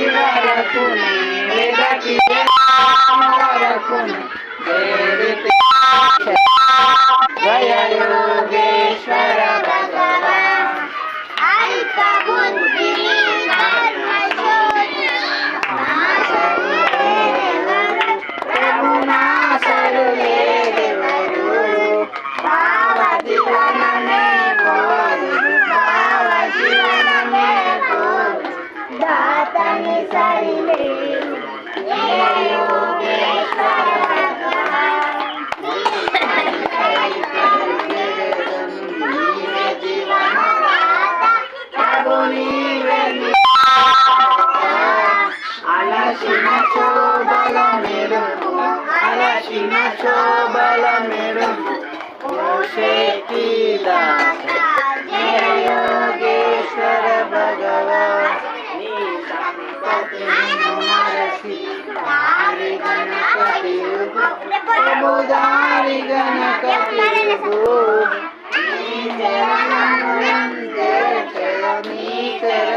వరకుని వెదకి వరకుని జయ యోగేశ్వర భగవాన్ అల్ప బుద్ధి ధర్మజ్యోతి నాశరులేవరు భావ జీవనమే కోరు భావ జీవనమే కోరు దాతని సరిలేరు జయ యోగేశ్వర భగవాన్ నీవే జీవనదాత ప్రభు నీవే అలసిన శోభల మెరుపు అలసిన శోభల మెరుపు ఓ శక్తి దాత జయ యోగేశ్వర భగవాన్ నీ సంపత్తి మరసి దారి గణపతి ప్రభు దారి గణపతి నీ చరణములందే నీ చరణ